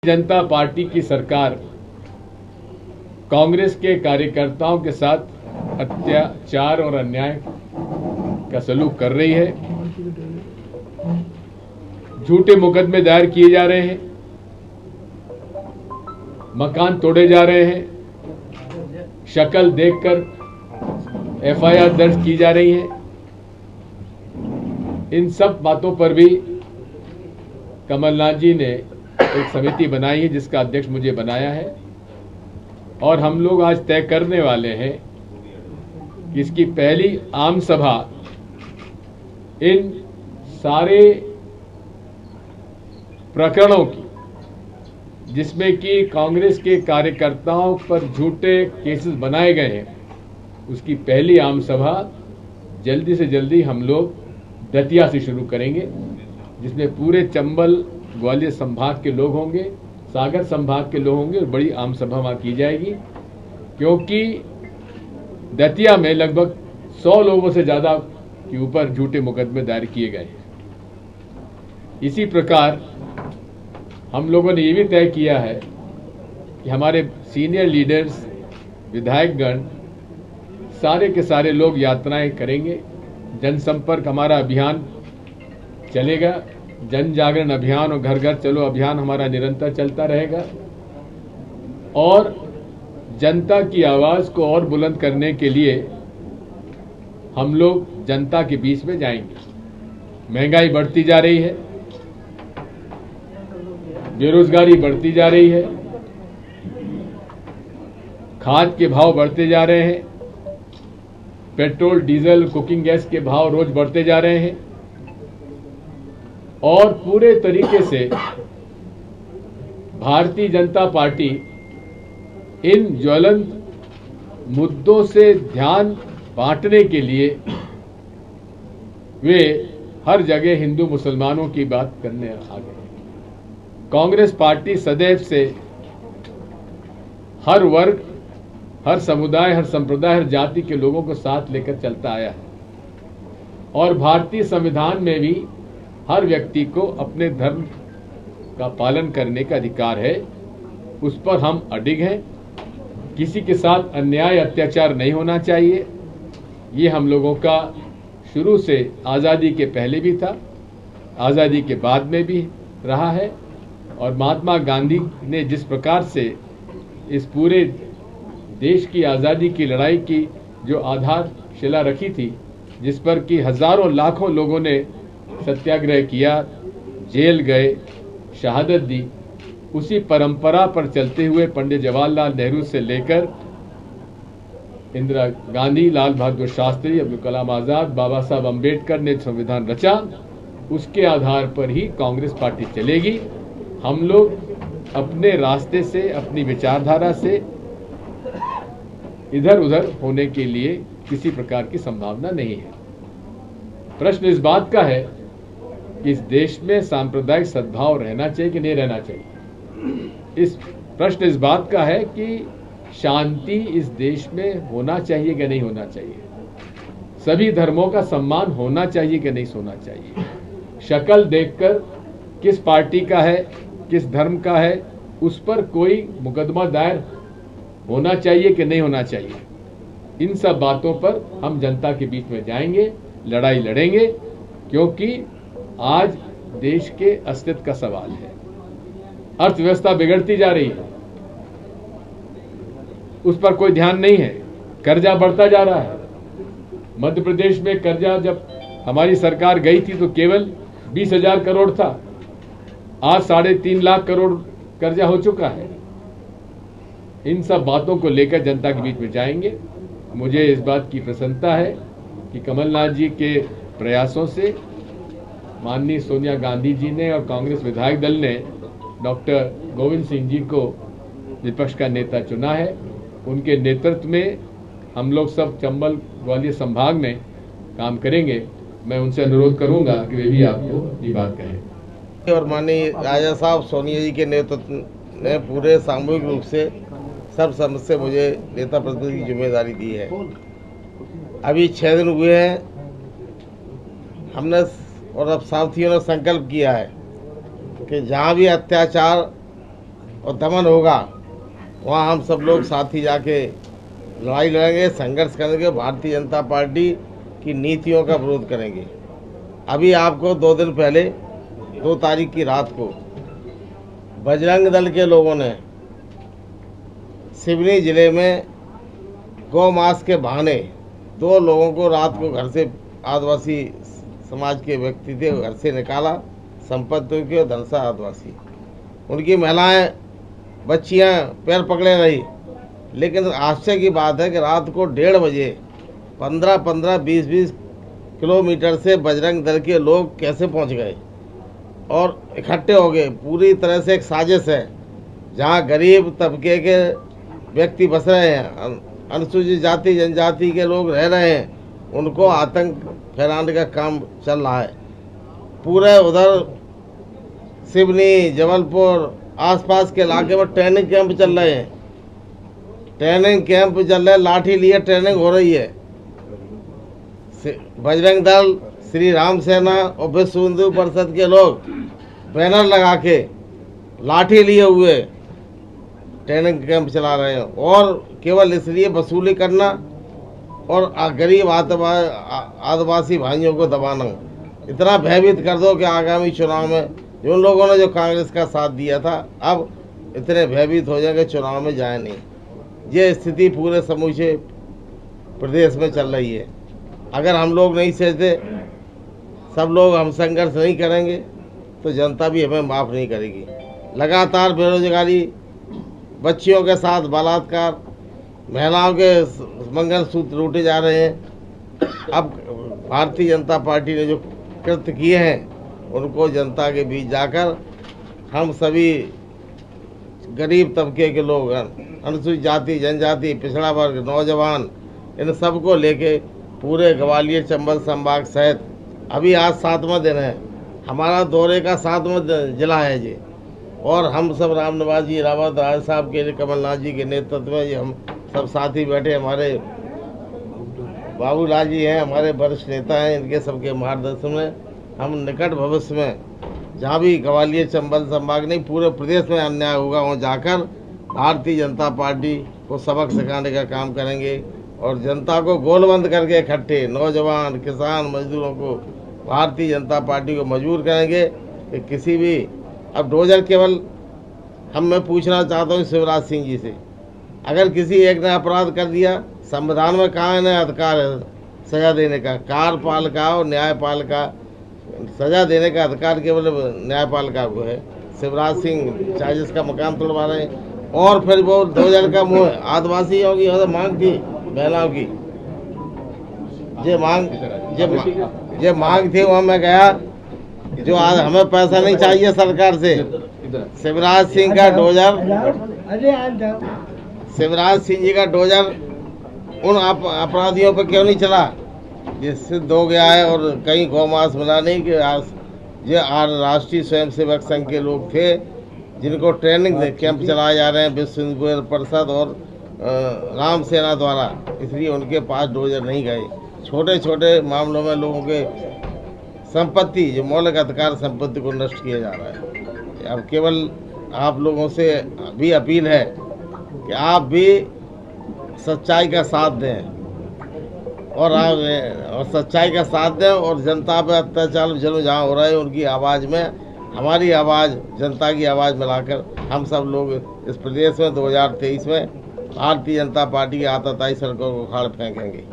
जनता party की सरकार कांग्रेस के कार्यकर्ताओं के साथ अत्याचार और अन्याय का सलूक कर रही है। झूठे मुकदमे दायर किए जा रहे हैं, मकान तोड़े जा रहे हैं, शक्ल देखकर एफआईआर दर्ज की जा रही है। इन सब बातों पर भी कमलनाथ जी ने एक समिति बनाई है जिसका अध्यक्ष मुझे बनाया है, और हम लोग आज तय करने वाले हैं कि इसकी पहली आम सभा इन सारे प्रकरणों की, जिसमें कि कांग्रेस के कार्यकर्ताओं पर झूठे केसेस बनाए गए हैं, उसकी पहली आम सभा जल्दी से जल्दी हम लोग दतिया से शुरू करेंगे, जिसमें पूरे चंबल ग्वालियर संभाग के लोग होंगे, सागर संभाग के लोग होंगे और बड़ी आम सभा वहां की जाएगी। क्योंकि दतिया में लगभग 100 लोगों से ज्यादा के ऊपर झूठे मुकदमे दायर किए गए हैं। इसी प्रकार हम लोगों ने ये भी तय किया है कि हमारे सीनियर लीडर्स, विधायकगण, सारे के सारे लोग यात्राएं करेंगे। जनसंपर्क हमारा अभियान चलेगा, जन जागरण अभियान और घर घर चलो अभियान हमारा निरंतर चलता रहेगा, और जनता की आवाज को और बुलंद करने के लिए हम लोग जनता के बीच में जाएंगे। महंगाई बढ़ती जा रही है, बेरोजगारी बढ़ती जा रही है, खाद के भाव बढ़ते जा रहे हैं, पेट्रोल, डीजल, कुकिंग गैस के भाव रोज बढ़ते जा रहे हैं, और पूरे तरीके से भारतीय जनता पार्टी इन ज्वलंत मुद्दों से ध्यान बांटने के लिए वे हर जगह हिंदू मुसलमानों की बात करने आ गए। कांग्रेस पार्टी सदैव से हर वर्ग, हर समुदाय, हर संप्रदाय, हर जाति के लोगों को साथ लेकर चलता आया है, और भारतीय संविधान में भी हर व्यक्ति को अपने धर्म का पालन करने का अधिकार है। उस पर हम अडिग हैं। किसी के साथ अन्याय, अत्याचार नहीं होना चाहिए। ये हम लोगों का शुरू से आज़ादी के पहले भी था, आज़ादी के बाद में भी रहा है, और महात्मा गांधी ने जिस प्रकार से इस पूरे देश की आज़ादी की लड़ाई की जो आधारशिला रखी थी, जिस पर कि हजारों लाखों लोगों ने सत्याग्रह किया, जेल गए, शहादत दी, उसी परंपरा पर चलते हुए पंडित जवाहरलाल नेहरू से लेकर इंदिरा गांधी, लाल बहादुर शास्त्री, अब्दुल कलाम आजाद, बाबा साहब अम्बेडकर ने संविधान रचा। उसके आधार पर ही कांग्रेस पार्टी चलेगी। हम लोग अपने रास्ते से, अपनी विचारधारा से इधर उधर होने के लिए किसी प्रकार की संभावना नहीं है। प्रश्न इस बात का है कि इस देश में सांप्रदायिक सद्भाव रहना चाहिए कि नहीं रहना चाहिए। प्रश्न इस बात का है कि शांति इस देश में होना चाहिए कि नहीं होना चाहिए। सभी धर्मों का सम्मान होना चाहिए कि नहीं होना चाहिए। शक्ल देखकर किस पार्टी का है, किस धर्म का है, उस पर कोई मुकदमा दायर होना चाहिए कि नहीं होना चाहिए। इन सब बातों पर हम जनता के बीच में जाएंगे, लड़ाई लड़ेंगे, क्योंकि आज देश के अस्तित्व का सवाल है। अर्थव्यवस्था बिगड़ती जा रही है, उस पर कोई ध्यान नहीं है। कर्जा बढ़ता जा रहा है। मध्य प्रदेश में कर्जा जब हमारी सरकार गई थी तो केवल 20,000 करोड़ था, आज 3.5 लाख करोड़ कर्जा हो चुका है। इन सब बातों को लेकर जनता के बीच में जाएंगे। मुझे इस बात की प्रसन्नता है कि कमलनाथ जी के प्रयासों से माननीय सोनिया गांधी जी ने और कांग्रेस विधायक दल ने डॉक्टर गोविंद सिंह जी को विपक्ष का नेता चुना है। उनके नेतृत्व में हम लोग सब चंबल ग्वालियर संभाग में काम करेंगे। मैं उनसे अनुरोध करूंगा कि वे भी आपको ये बात कहें। और माननीय राजा साहब सोनिया जी के नेतृत्व ने पूरे सामूहिक रूप से सर्वसम्मत से मुझे नेता प्रतिनिधि की जिम्मेदारी दी है। अभी 6 दिन हुए हैं, हमने और अब साथियों ने संकल्प किया है कि जहाँ भी अत्याचार और दमन होगा वहाँ हम सब लोग साथ ही जाके लड़ाई लड़ेंगे, संघर्ष करेंगे, भारतीय जनता पार्टी की नीतियों का विरोध करेंगे। अभी आपको 2 दिन पहले 2 तारीख की रात को बजरंग दल के लोगों ने सिवनी जिले में गौ मास के बहाने 2 लोगों को रात को घर से, आदिवासी समाज के व्यक्ति थे, घर से निकाला, संपत्ति के धनसा आदिवासी, उनकी महिलाएं बच्चियां पैर पकड़े रही। लेकिन आश्चर्य की बात है कि रात को 1:30 बजे 15-15, 20-20 किलोमीटर से बजरंग दल के लोग कैसे पहुंच गए और इकट्ठे हो गए। पूरी तरह से एक साजिश है, जहां गरीब तबके के व्यक्ति बस रहे हैं, अनुसूचित जाति जनजाति के लोग रह रहे हैं, उनको आतंक फैलाने का काम चल रहा है। पूरे उधर सिवनी, जबलपुर, आसपास के इलाके में ट्रेनिंग कैंप चल रहे हैं, लाठी लिए ट्रेनिंग हो रही है। बजरंग दल, श्री राम सेना और विश्व हिंदू परिषद के लोग बैनर लगा के लाठी लिए हुए ट्रेनिंग कैंप चला रहे हैं, और केवल इसलिए वसूली करना और गरीब आदिवासी भाइयों को दबाना। इतना भयभीत कर दो कि आगामी चुनाव में जिन लोगों ने जो कांग्रेस का साथ दिया था, अब इतने भयभीत हो जाएंगे, चुनाव में जाए नहीं। ये स्थिति पूरे समूचे प्रदेश में चल रही है। अगर हम लोग नहीं सहते, सब लोग हम संघर्ष नहीं करेंगे, तो जनता भी हमें माफ़ नहीं करेगी। लगातार बेरोजगारी, बच्चियों के साथ बलात्कार, महिलाओं के मंगलसूत्र लूटे जा रहे हैं। अब भारतीय जनता पार्टी ने जो कृत्य किए हैं, उनको जनता के बीच जाकर हम सभी गरीब तबके के लोग, अनुसूचित जाति जनजाति, पिछड़ा वर्ग, नौजवान, इन सबको लेके पूरे ग्वालियर चंबल संभाग सहित अभी आज 7वां दिन है, हमारा दौरे का 7वां जिला है जी। और हम सब राम निवास जी रावत राय साहब के, कमलनाथ जी के नेतृत्व में ये हम सब साथी बैठे, हमारे बाबूलाल जी हैं, हमारे वरिष्ठ नेता हैं, इनके सबके मार्गदर्शन में हम निकट भविष्य में जहाँ भी ग्वालियर चंबल संभाग नहीं पूरे प्रदेश में अन्याय होगा, वहाँ जाकर भारतीय जनता पार्टी को सबक सिखाने का काम करेंगे और जनता को गोलबंद करके इकट्ठे नौजवान, किसान, मजदूरों को भारतीय जनता पार्टी को मजबूर करेंगे कि किसी भी, अब डोजर केवल मैं पूछना चाहता हूँ शिवराज सिंह जी से, अगर किसी एक ने अपराध कर दिया, संविधान में कहाँ है अधिकार है सजा देने का? कार्यपालिका और न्यायपालिका, सजा देने का अधिकार केवल न्यायपालिका को है। शिवराज सिंह चार्जेस का मकान तोड़वा रहे हैं, और फिर वो 2000 का मुँह आदिवासियों की मांग थी, महिलाओं की ये मांग थी, वहाँ मैं गया, जो आज हमें पैसा नहीं चाहिए सरकार से। शिवराज सिंह का डोजर, शिवराज सिंह जी का डोजर उन अपराधियों पर क्यों नहीं चला? ये सिद्ध हो गया है। और कहीं गौमांस मिला नहीं कि ये राष्ट्रीय स्वयंसेवक संघ के लोग थे जिनको ट्रेनिंग कैंप चलाए जा रहे हैं विश्व हिंदू परिषद और राम सेना द्वारा, इसलिए उनके पास डोजर नहीं गए। छोटे छोटे मामलों में लोगों के संपत्ति, जो मौलिक अधिकार संपत्ति को नष्ट किया जा रहा है। अब केवल आप लोगों से भी अपील है कि आप भी सच्चाई का साथ दें और सच्चाई का साथ दें और जनता पर अत्याचार जुल्म जहाँ हो रहा है उनकी आवाज़ में हमारी आवाज़, जनता की आवाज़ मिलाकर हम सब लोग इस प्रदेश में 2023 में भारतीय जनता पार्टी की आतताई सड़कों को उखाड़ फेंकेंगे।